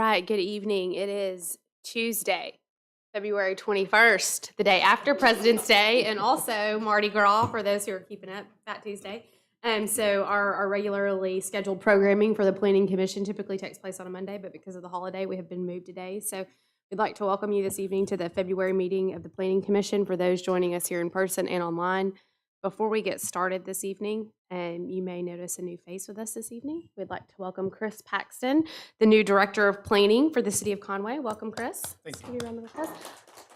right, good evening. It is Tuesday, February 21st, the day after President's Day, and also Mardi Gras for those who are keeping up, Fat Tuesday. So our regularly scheduled programming for the Planning Commission typically takes place on a Monday, but because of the holiday, we have been moved today. So we'd like to welcome you this evening to the February meeting of the Planning Commission for those joining us here in person and online. Before we get started this evening, you may notice a new face with us this evening. We'd like to welcome Chris Paxton, the new Director of Planning for the City of Conway. Welcome, Chris. Thank you. Give you a round of applause.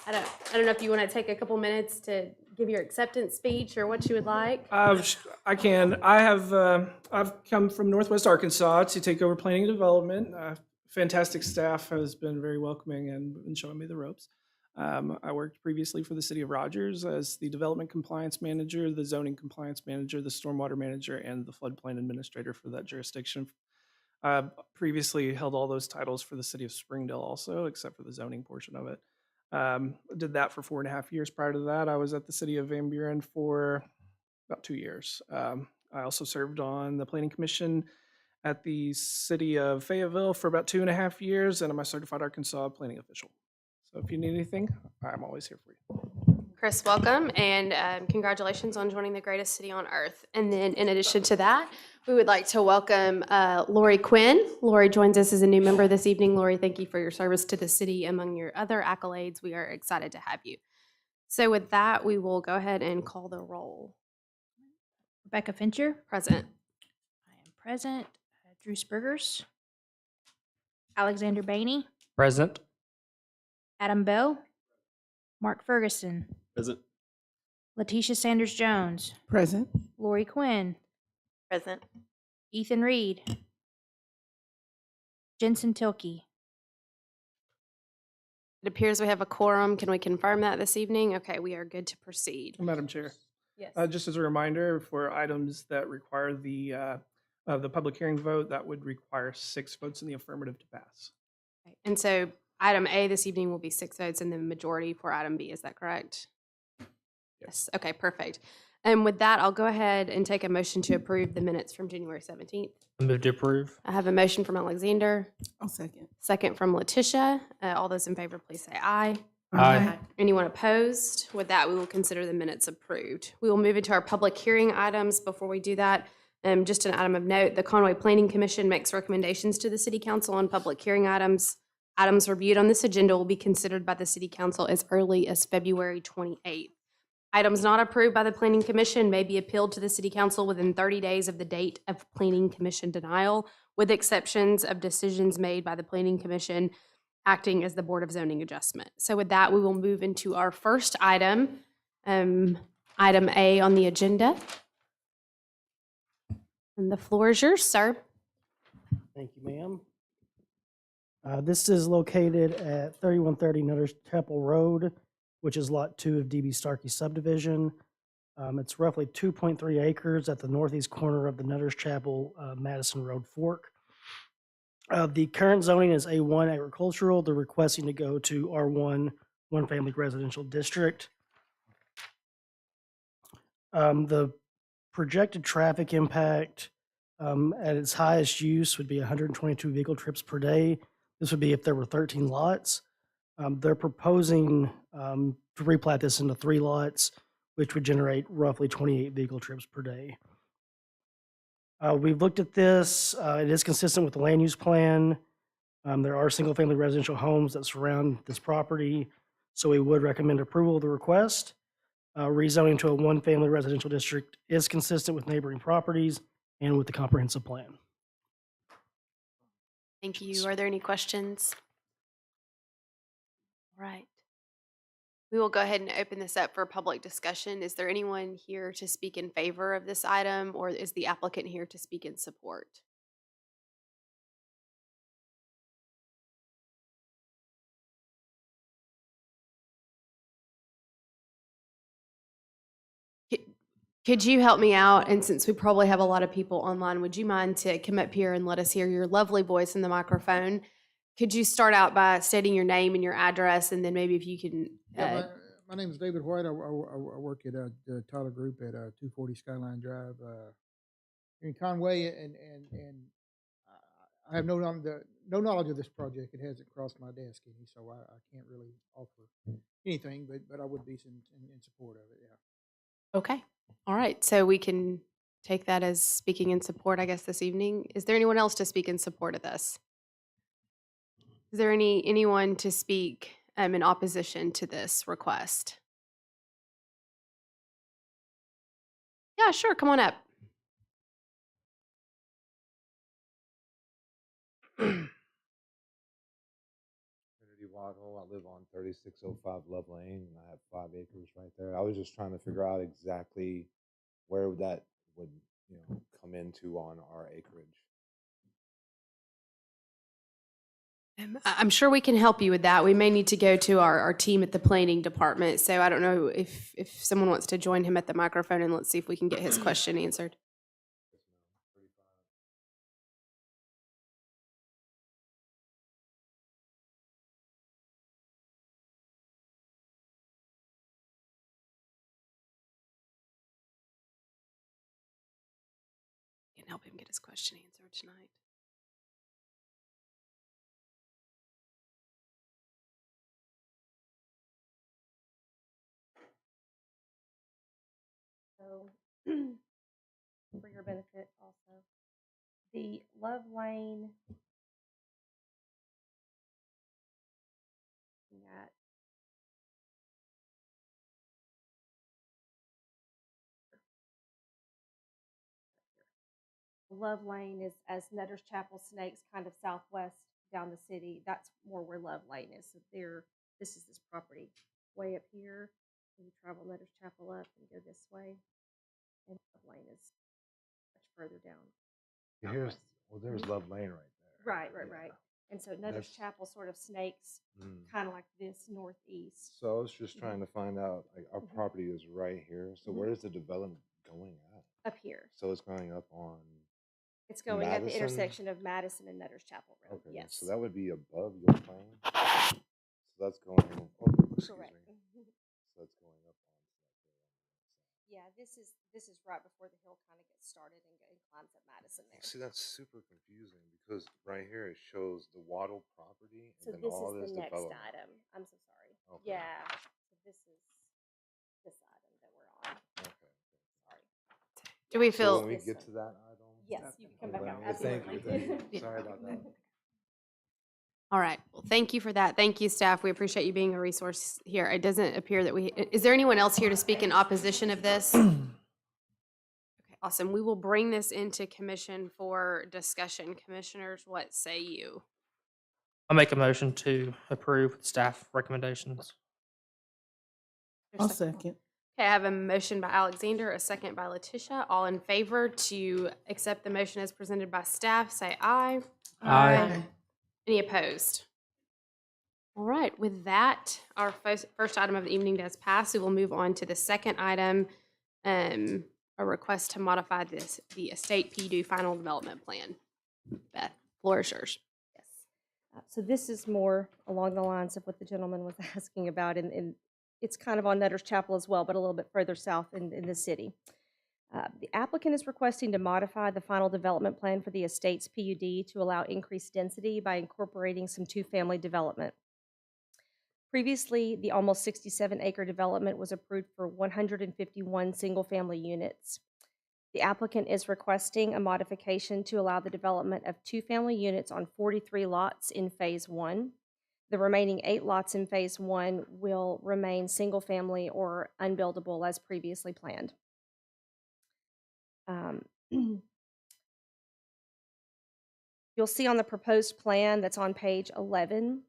I don't know if you want to take a couple minutes to give your acceptance speech or what you would like. I can. I've come from Northwest Arkansas to take over planning and development. Fantastic staff has been very welcoming and been showing me the ropes. I worked previously for the City of Rogers as the Development Compliance Manager, the Zoning Compliance Manager, the Stormwater Manager, and the Floodplain Administrator for that jurisdiction. Previously held all those titles for the City of Springdale also, except for the zoning portion of it. Did that for 4.5 years. Prior to that, I was at the City of Van Buren for about 2 years. I also served on the Planning Commission at the City of Fayetteville for about 2.5 years, and I'm a certified Arkansas planning official. So if you need anything, I'm always here for you. Chris, welcome, and congratulations on joining the greatest city on earth. And then in addition to that, we would like to welcome Lori Quinn. Lori joins us as a new member this evening. Lori, thank you for your service to the city. Among your other accolades, we are excited to have you. So with that, we will go ahead and call the roll. Rebecca Fincher. Present. I am present. Drew Spurgers. Alexander Bainey. Present. Adam Bell. Mark Ferguson. Present. Letitia Sanders Jones. Present. Lori Quinn. Present. Ethan Reed. Jensen Tilkey. It appears we have a quorum. Can we confirm that this evening? Okay, we are good to proceed. Madam Chair, Yes. just as a reminder, for items that require the public hearing vote, that would require 6 votes in the affirmative to pass. Okay. And so item A this evening will be 6 votes and the majority for item B. Is that correct? Yes. Okay, perfect. And with that, I'll go ahead and take a motion to approve the minutes from January 17th. I move to approve. I have a motion from Alexander, I'll second. second from Letitia. All those in favor, please say aye. Aye. Anyone opposed? With that, we will consider the minutes approved. We will move into our public hearing items. Before we do that, just an item of note, the Conway Planning Commission makes recommendations to the City Council on public hearing items. Items reviewed on this agenda will be considered by the City Council as early as February 28th. Items not approved by the Planning Commission may be appealed to the City Council within 30 days of the date of Planning Commission denial, with exceptions of decisions made by the Planning Commission acting as the Board of Zoning Adjustment. So with that, we will move into our first item, item A on the agenda. And the floor is yours, sir. Thank you, ma'am. This is located at 3130 Nutter's Chapel Road, which is Lot 2 of DB Starkey subdivision. It's roughly 2.3 acres at the northeast corner of the Nutter's Chapel Madison Road Fork. The current zoning is A1 agricultural. They're requesting to go to R1 one-family residential district. The projected traffic impact at its highest use would be 122 vehicle trips per day. This would be if there were 13 lots. They're proposing to replat this into 3 lots, which would generate roughly 28 vehicle trips per day. We've looked at this. It is consistent with the land use plan. There are single-family residential homes that surround this property, so we would recommend approval of the request. Rezoning to a one-family residential district is consistent with neighboring properties and with the comprehensive plan. Thank you. Are there any questions? All right. We will go ahead and open this up for public discussion. Is there anyone here to speak in favor of this item, or is the applicant here to speak in support? Could you help me out? And since we probably have a lot of people online, would you mind to come up here and let us hear your lovely voice in the microphone? Could you start out by stating your name and your address, and then maybe if you can... my name is David White. I work at the Tyler Group at 240 Skyline Drive in Conway, and I have no knowledge of this project. It hasn't crossed my desk any, so I can't really offer anything, but I would be in support of it, yeah. Okay. All right. So we can take that as speaking in support, I guess, this evening. Is there anyone else to speak in support of this? Is there anyone to speak in opposition to this request? Yeah, sure. Come on up. Kennedy Waddle. I live on 3605 Love Lane, and I have 5 acres right there. I was just trying to figure out exactly where that would, come into on our acreage. I'm sure we can help you with that. We may need to go to our team at the planning department. So I don't know if someone wants to join him at the microphone, and let's see if we can get his question answered. Can help him get his question answered tonight. So, for your benefit also, the Love Lane, looking at Love Lane is as Nutter's Chapel snakes kind of southwest down the city. That's more where Love Lane is. So this is this property way up here. And you travel Nutter's Chapel up and go this way, and Love Lane is much further down. There's Mhm. Love Lane right there. Right. Yeah. And so Nutter's That's- Chapel sort of snakes kind of like this northeast. So I was just trying to find out, like, our Mhm. property is right here. So Mhm. where is the development going at? Up here. So it's going up on. It's going at the Madison? intersection of Madison and Nutter's Chapel Road. Okay, Yes. so that would be above your plane. So that's going. Oh, excuse Correct. me. So that's going up on. Yeah, this is right before the hill kind of gets started and climbs up Madison there. See, that's super confusing because right here it shows the Waddle property and So then this all is this the next development. item. I'm so sorry. Okay. Yeah. So this is this item that we're on. Okay. Sorry. Do we So feel? when we This get one. to that item. Yes, you can come back let out. me- Absolutely. Thank you. Sorry about that. All right. Well, thank you for that. Thank you, staff. We appreciate you being a resource here. It doesn't appear that is there anyone else here to speak in opposition of this? Okay, awesome. We will bring this into commission for discussion. Commissioners, what say you? I'll make a motion to approve staff recommendations. There's a second. Okay, I have a motion by Alexander, a second by Letitia. All in favor to accept the motion as presented by staff, say aye. Aye. Any opposed? All right, with that, our first item of the evening does pass. We will move on to the second item, a request to modify the estate PUD final development plan. Beth, floor is yours. Yes. So this is more along the lines of what the gentleman was asking about, and it's kind of on Nutter's Chapel as well, but a little bit further south in the city. The applicant is requesting to modify the final development plan for the estate's PUD to allow increased density by incorporating some two-family development. Previously, the almost 67-acre development was approved for 151 single-family units. The applicant is requesting a modification to allow the development of two-family units on 43 lots in Phase 1. The remaining 8 lots in Phase 1 will remain single-family or unbuildable as previously planned. You'll see on the proposed plan that's on page 11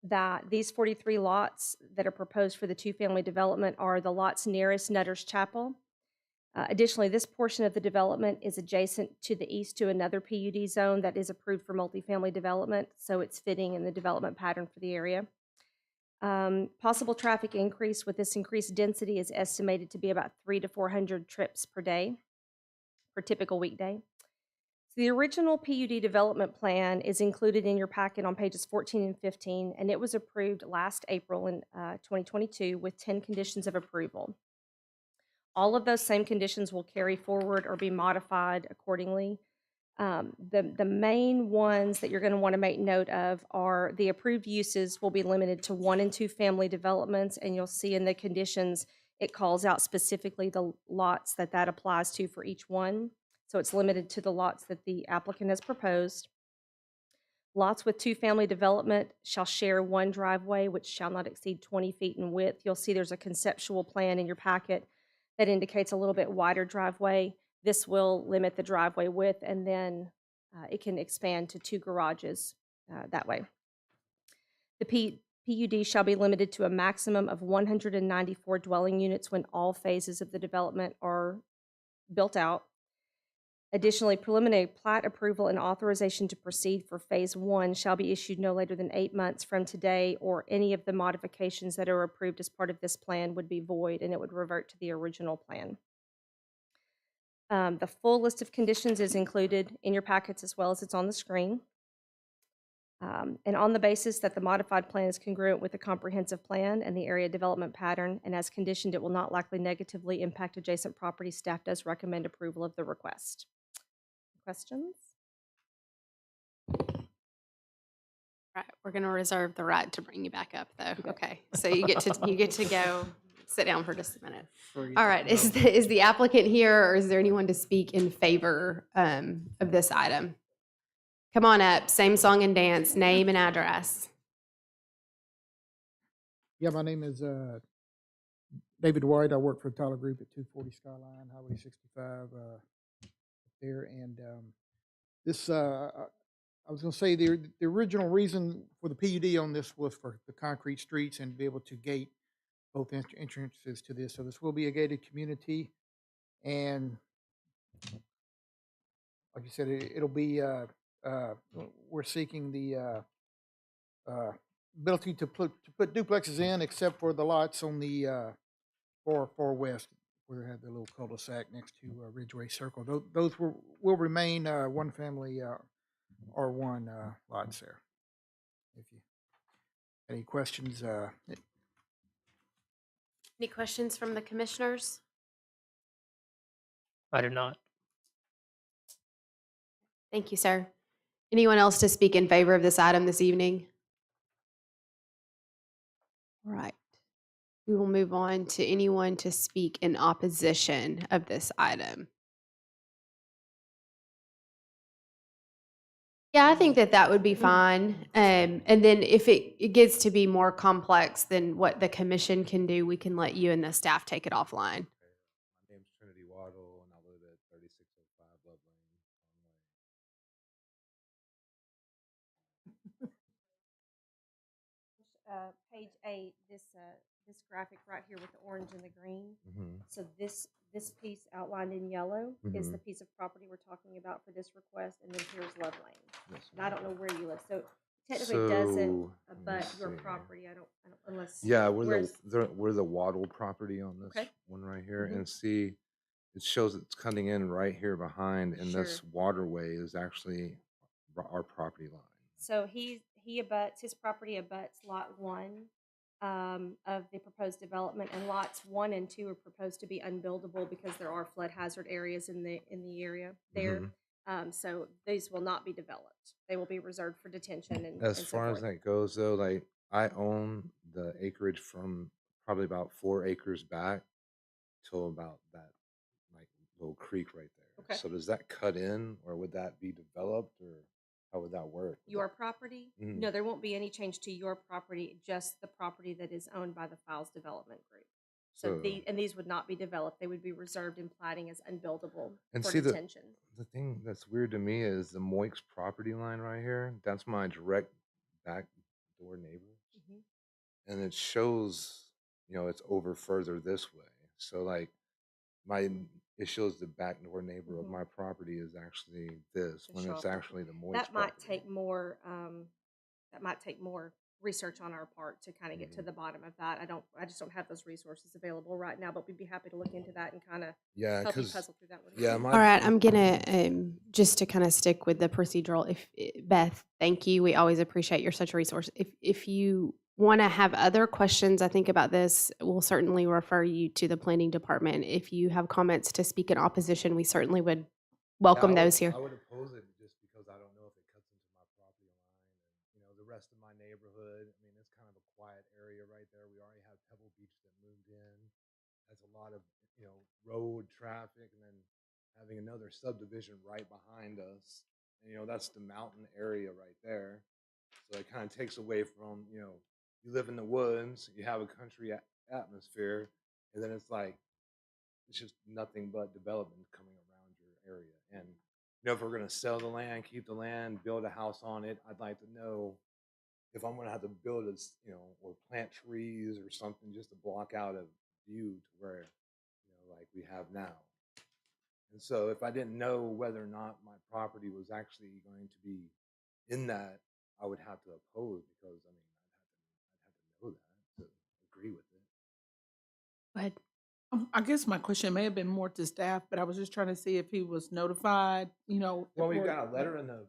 that these 43 lots that are proposed for the two-family development are the lots nearest Nutter's Chapel. Additionally, this portion of the development is adjacent to the east to another PUD zone that is approved for multifamily development, so it's fitting in the development pattern for the area. Possible traffic increase with this increased density is estimated to be about 300 to 400 trips per day for typical weekday. So the original PUD development plan is included in your packet on pages 14 and 15, and it was approved last April in 2022 with 10 conditions of approval. All of those same conditions will carry forward or be modified accordingly. The main ones that you're going to want to make note of are the approved uses will be limited to 1 and 2 family developments, and you'll see in the conditions, it calls out specifically the lots that applies to for each one. So it's limited to the lots that the applicant has proposed. Lots with 2 family development shall share 1 driveway, which shall not exceed 20 feet in width. You'll see there's a conceptual plan in your packet that indicates a little bit wider driveway. This will limit the driveway width, and then it can expand to 2 garages that way. The PUD shall be limited to a maximum of 194 dwelling units when all phases of the development are built out. Additionally, preliminary plat approval and authorization to proceed for Phase 1 shall be issued no later than 8 months from today, or any of the modifications that are approved as part of this plan would be void, and it would revert to the original plan. The full list of conditions is included in your packets as well as it's on the screen. And on the basis that the modified plan is congruent with the comprehensive plan and the area development pattern, and as conditioned, it will not likely negatively impact adjacent property, staff does recommend approval of the request. Questions? Right, we're going to reserve the right to bring you back up, though. Okay, so you get to go sit down for just a minute. All right, is the applicant here, or is there anyone to speak in favor of this item? Come on up, same song and dance, name and address. Yeah, my name is David White. I work for Tyler Group at 240 Skyline, Highway 65 there. And this, I was going to say the original reason for the PUD on this was for the concrete streets and be able to gate both entrances to this. So this will be a gated community. And like you said, it'll be, we're seeking the ability to put duplexes in, except for the lots on the far west, where they have the little cul-de-sac next to Ridgeway Circle. Those will remain 1 family R1 lots there. If you any questions, Any questions from the commissioners? I do not. Thank you, sir. Anyone else to speak in favor of this item this evening? All right. We will move on to anyone to speak in opposition of this item. Yeah, I think that would be fine. And then if it gets to be more complex than what the commission can do, we can let you and the staff take it offline. My name's Trinity Waddle, and I live at 3605 Love Lane, Conway. Page 8, this graphic right here with the orange and the green. Mm-hmm. So this piece outlined in yellow is Mhm. the piece of property we're talking about for this request, and then here's Love Lane. Yes, And I don't know where you live, so technically it doesn't So, let me abut your see. property. I don't unless Yeah, where's- we're the Waddle property on this Okay. one right here, Mhm. and see, it shows it's cutting in right here behind, and this Sure. waterway is actually our property line. So his property abuts lot 1 of the proposed development, and lots 1 and 2 are proposed to be unbuildable because there are flood hazard areas in the area there. Mhm. So these will not be developed. They will be reserved for detention and As so far as forth. that goes, though, like I own the acreage from probably about 4 acres back till about that like little creek right there. Okay. So does that cut in, or would that be developed, or how would that work? Your property? Mhm. No, there won't be any change to your property, just the property that is owned by the Files Development Group. So these would not be developed. They would be reserved in plating as unbuildable And for see, detention. the thing that's weird to me is the Moix property line right here. That's my direct back door neighbor, Mhm. and it shows, it's over further this way. So like it shows the back door neighbor of Mhm. my property is actually this, The when it's shop actually the Moix That might property. take more, research on our part to kind of get to the bottom of that. I just don't have those resources available right now, but we'd be happy to look into that and kind of Yeah, help you because puzzle through that one. yeah, All right, I'm gonna just to kind of stick with the procedural. Beth, thank you. We always appreciate you're such a resource. If you want to have other questions, I think about this, we'll certainly refer you to the planning department. If you have comments to speak in opposition, we certainly would welcome those here. I would oppose it the rest of my neighborhood. I mean, it's kind of a quiet area right there. We already have Pebble Beach that moved in. That's a lot of, road traffic, and then having another subdivision right behind us. And, that's the mountain area right there. So it kind of takes away from, you live in the woods, you have a country atmosphere, and then it's like, it's just nothing but development coming around your area. And, if we're going to sell the land, keep the land, build a house on it, I'd like to know if I'm going to have to build a, or plant trees or something just to block out a view to where, like we have now. And so if I didn't know whether or not my property was actually going to be in that, I would have to oppose, because I'd have to know that to agree with it. Go ahead. I guess my question may have been more to staff, but I was just trying to see if he was notified, Well, we've before- got a letter in the,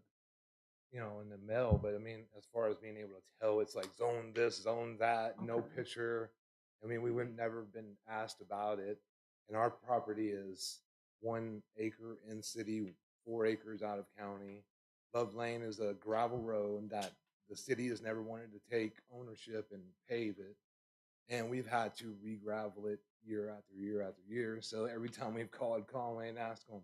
in the mail, but I mean, as far as being able to tell, it's like zone this, zone that, no Okay. picture. I mean, we would never been asked about it. And our property is 1 acre in city, 4 acres out of county. Love Lane is a gravel road that the city has never wanted to take ownership and pave it. And we've had to re-gravel it year after year after year. So every time we've called Conway and asked them,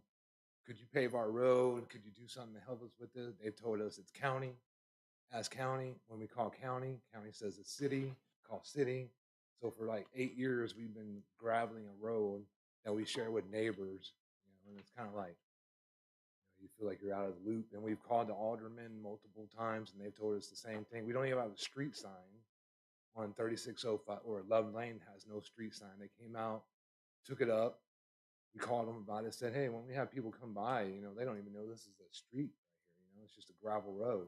could you pave our road? Could you do something to help us with it? They've told us it's county. Ask county. When we call county, county says it's city. Call city. So for like 8 years, we've been graveling a road that we share with neighbors. And it's kind of like, you feel like you're out of the loop. And we've called the aldermen multiple times, and they've told us the same thing. We don't even have a street sign on 3605, or Love Lane has no street sign. They came out, took it up. We called them about it, said, hey, when we have people come by, they don't even know this is a street right here. It's just a gravel road.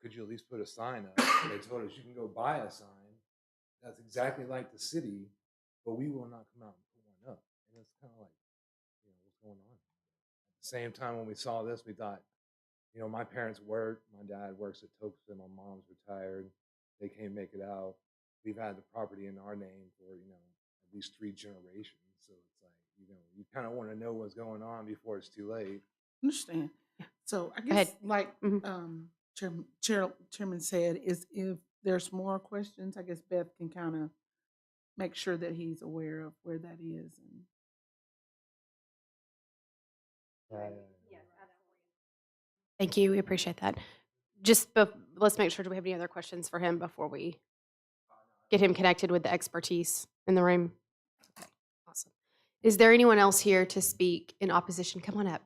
Could you at least put a sign up? And they told us you can go buy a sign that's exactly like the city, but we will not come out and put one up. And it's kind of like, what's going on? At the same time, when we saw this, we thought, my parents work. My dad works at Tokes, my mom's retired. They can't make it out. We've had the property in our name for, at least 3 generations. So it's like, you kind of want to know what's going on before it's too late. Understand. So I ahead. guess, like, Mhm. Chairman said, is if there's more questions, I guess Beth can kind of make sure that he's aware of where that is. And Thank you. We appreciate that. Let's make sure, do we have any other questions for him before we get him connected with the expertise in the room? Okay, awesome. Is there anyone else here to speak in opposition? Come on up.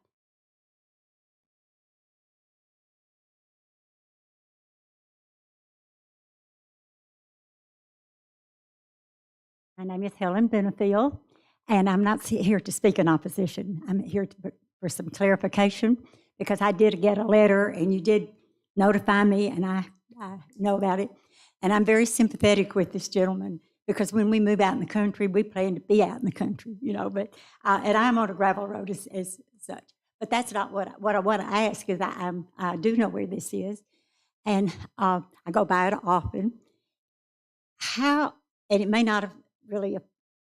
My name is Helen Benefield, and I'm not here to speak in opposition. I'm here for some clarification, because I did get a letter, and you did notify me, and I know about it. And I'm very sympathetic with this gentleman, because when we move out in the country, we plan to be out in the country, But and I'm on a gravel road as such. But that's not what I want to ask. Is I do know where this is, and I go by it often. And it may not have really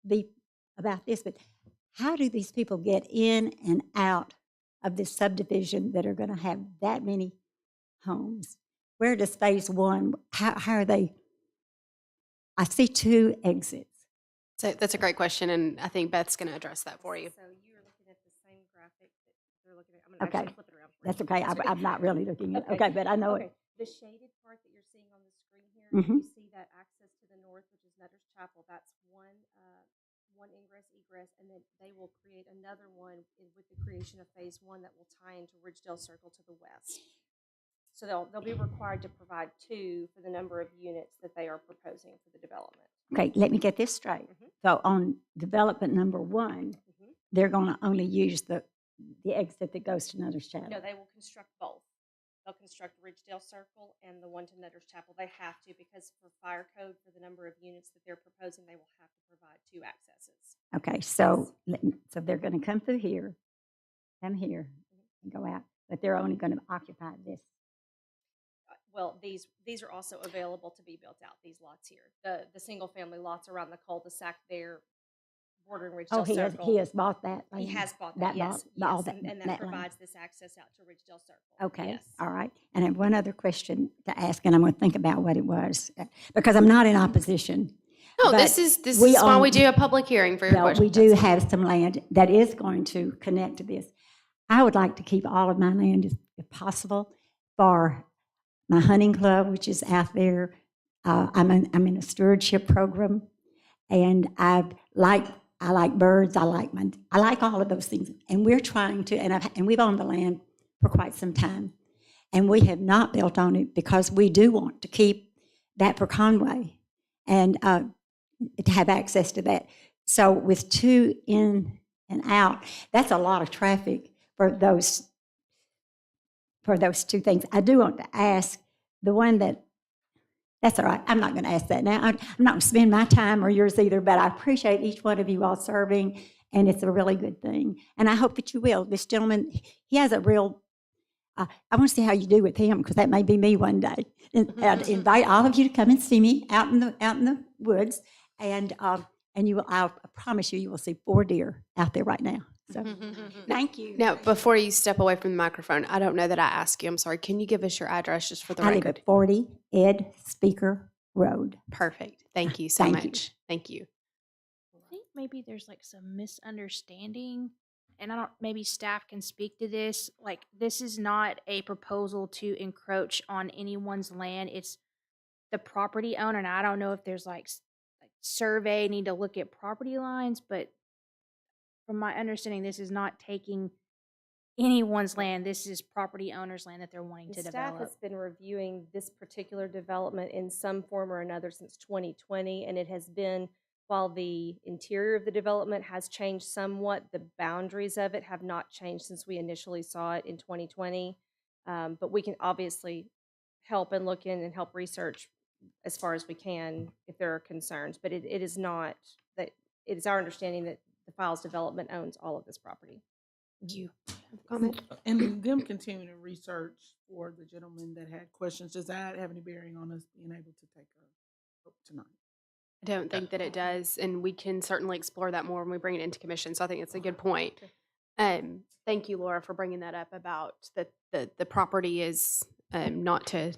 be about this, but how do these people get in and out of this subdivision that are going to have that many homes? Where does phase 1, how are they? I see 2 exits. So that's a great question, and I think Beth's going to address that for you. So you're looking at the same graphic that they're looking at. I'm gonna Okay. actually flip it around for you. That's okay. I'm not really looking at it. Okay. Okay, but I know Okay, it. the shaded part that you're seeing on the screen here, Mhm. you see that access to the north, which is Nutter's Chapel. That's one ingress, egress, and then they will create another one with the creation of phase 1 that will tie into Ridgedale Circle to the west. So they'll be required to provide 2 for the number of units that they are proposing for the development. Okay, let me get this straight. Mhm. So on development number 1, Mhm. they're going to only use the exit that goes to Nutter's Chapel. No, they will construct both. They'll construct Ridgedale Circle and the one to Nutter's Chapel. They have to, because for fire code, for the number of units that they're proposing, they will have to provide 2 accesses. Okay, so so they're going to come through here, come here, and go out, but they're only going to occupy this. Well, these are also available to be built out, these lots here. The single-family lots around the cul-de-sac there, bordering Oh, Ridgedale Circle. he has bought that He land. has bought that, yes, all yes, that, and that land. provides this access out to Ridgedale Circle. Okay, Yes. all right. And I have one other question to ask, and I'm going to think about what it was, because I'm not in opposition. No, but this is we why we own- do a public hearing for your Well, question. we do have some land that is going to connect to this. I would like to keep all of my land, if possible, for my hunting club, which is out there. I'm in a stewardship program, and I like birds. I like all of those things. And we're trying to, and we've owned the land for quite some time, and we have not built on it because we do want to keep that for Conway and to have access to that. So with 2 in and out, that's a lot of traffic for those 2 things. I do want to ask the one that's all right. I'm not going to ask that now. I'm not going to spend my time or yours either, but I appreciate each one of you all serving, and it's a really good thing. And I hope that you will. This gentleman, he has a real, I want to see how you do with him, because that may be me one day. And I'd invite all of you to come and see me out in the woods, and you will. I promise you, you will see 4 deer out there right now. So, thank you. Now, before you step away from the microphone, I don't know that I asked you. I'm sorry. Can you give us your address just for the I live record? at 40 Ed Speaker Road. Perfect. Thank you so Thank you. much. Thank you. I think maybe there's like some misunderstanding, and I don't, maybe staff can speak to this. Like, this is not a proposal to encroach on anyone's land. It's the property owner, and I don't know if there's like survey, need to look at property lines, but from my understanding, this is not taking anyone's land. This is property owner's land that they're wanting to Staff develop. has been reviewing this particular development in some form or another since 2020, and it has been, while the interior of the development has changed somewhat, the boundaries of it have not changed since we initially saw it in 2020. But we can obviously help and look in and help research as far as we can if there are concerns. But it is not that, it is our understanding that the Files Development owns all of this property. Thank you. Comment? And them continuing to research for the gentleman that had questions, does that have any bearing on us being able to take a vote tonight? I don't think that it does, and we can certainly explore that more when we bring it into commission. So I think it's a good point. Thank you, Laura, for bringing that up about the property is not to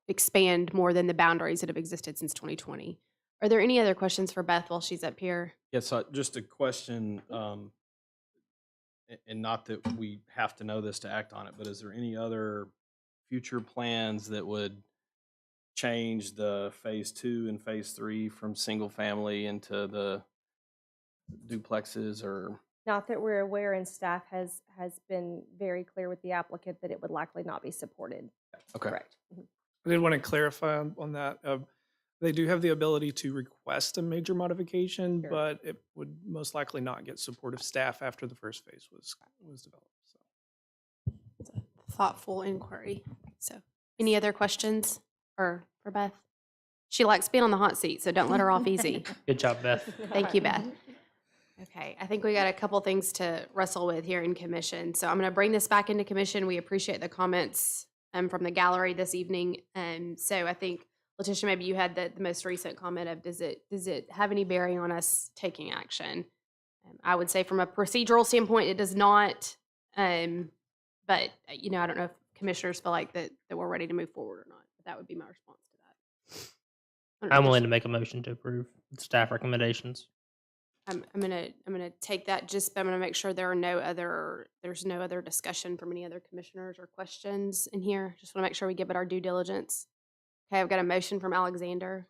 expand more than the boundaries that have existed since 2020. Are there any other questions for Beth while she's up here? Yes, just a question, and not that we have to know this to act on it, but is there any other future plans that would change the phase 2 and phase 3 from single family into the duplexes, or? Not that we're aware, and staff has been very clear with the applicant that it would likely not be supported. Okay. Correct. Mhm. I did want to clarify on that. They do have the ability to request a major modification, Sure. but it would most likely not get support of staff after the first phase was developed. So. It's a thoughtful inquiry. So, any other questions for Beth? She likes being on the hot seat, so don't let her off easy. Good job, Beth. Thank you, Beth. Okay, I think we got a couple things to wrestle with here in commission. So I'm going to bring this back into commission. We appreciate the comments from the gallery this evening. So I think, Letitia, maybe you had the most recent comment of, does it have any bearing on us taking action? I would say from a procedural standpoint, it does not. But I don't know if commissioners feel like that we're ready to move forward or not. But that would be my response to that. I don't know, I'm willing to make a motion to approve with staff recommendations. I'm gonna take that. I'm gonna make sure there's no other discussion from any other commissioners or questions in here. Just want to make sure we give it our due diligence. Okay, I've got a motion from Alexander.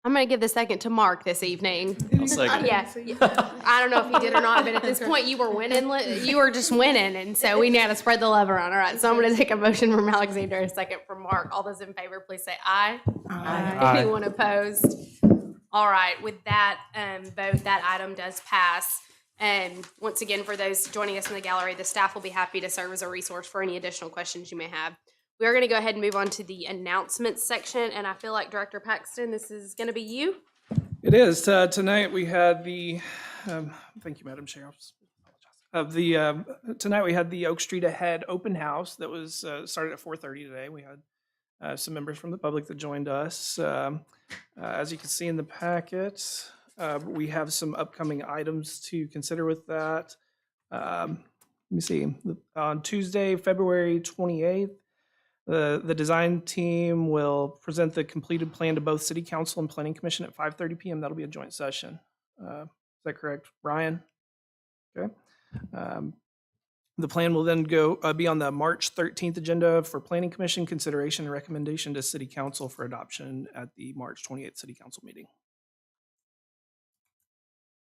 I'm gonna give the second to Mark this evening. I'll second it. Yeah, I don't know if he did or not, but at this point you were winning. You were just winning, and so we need to spread the love around. All right, so I'm gonna take a motion from Alexander, a second from Mark. All those in favor, please say aye. Aye. Anyone opposed? All right, with that vote, that item does pass. And once again, for those joining us in the gallery, the staff will be happy to serve as a resource for any additional questions you may have. We are going to go ahead and move on to the announcements section, and I feel like Director Paxton, this is going to be you. It is. Tonight we had the, thank you, Madam Chair. Tonight we had the Oak Street Ahead open house that was started at 4:30 today. We had some members from the public that joined us. As you can see in the packet, We have some upcoming items to consider with that. Let me see. On Tuesday, February 28th, the design team will present the completed plan to both City Council and Planning Commission at 5:30 PM. That'll be a joint session. Is that correct, Ryan? Okay. The plan will then be on the March 13th agenda for Planning Commission consideration and recommendation to City Council for adoption at the March 28th City Council meeting.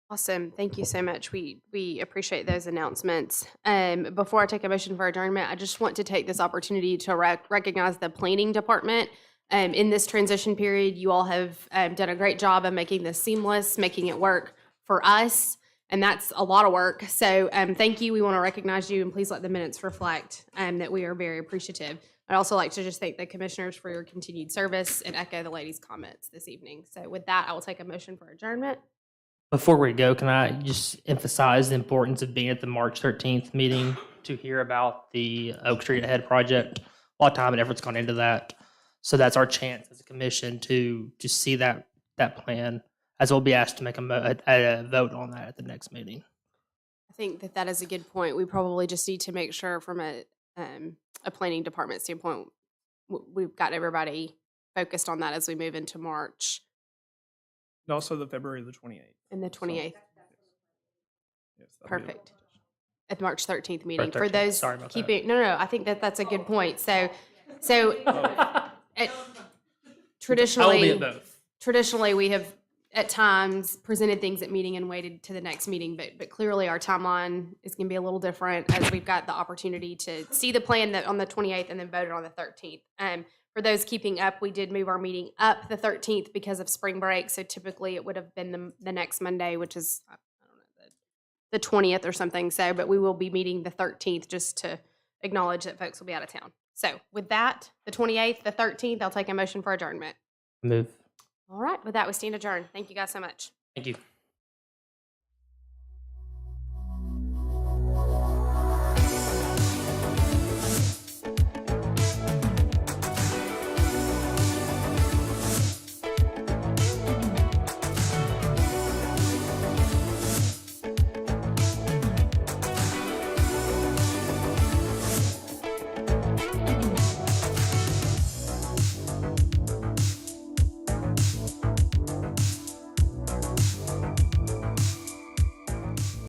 Awesome. Thank you so much. We appreciate those announcements. Before I take a motion for adjournment, I just want to take this opportunity to recognize the planning department. In this transition period, you all have done a great job of making this seamless, making it work for us, and that's a lot of work. So thank you. We want to recognize you, and please let the minutes reflect that we are very appreciative. I'd also like to just thank the commissioners for your continued service and echo the ladies' comments this evening. So with that, I will take a motion for adjournment. Before we go, can I just emphasize the importance of being at the March 13th meeting to hear about the Oak Street Ahead project? A lot of time and effort's gone into that. So that's our chance as a commission to see that plan, as we'll be asked to make a vote on that at the next meeting. I think that is a good point. We probably just need to make sure from a planning department standpoint, we've got everybody focused on that as we move into March. And also the February the 28th. And the 28th. Yes, that'll be Perfect. At the March 13th meeting. For 13th. those Sorry about that. keeping, no, I think that's a good point. So traditionally we have at times presented things at meeting and waited to the next meeting, but clearly our timeline is going to be a little different as we've got the opportunity to see the plan on the 28th and then vote it on the 13th. For those keeping up, we did move our meeting up the 13th because of spring break. So typically it would have been the next Monday, which is, I don't know, the 20th or something. So, but we will be meeting the 13th just to acknowledge that folks will be out of town. So with that, the 28th, the 13th, I'll take a motion for adjournment. Move. All right. With that, we stand adjourned. Thank you guys so much. Thank you.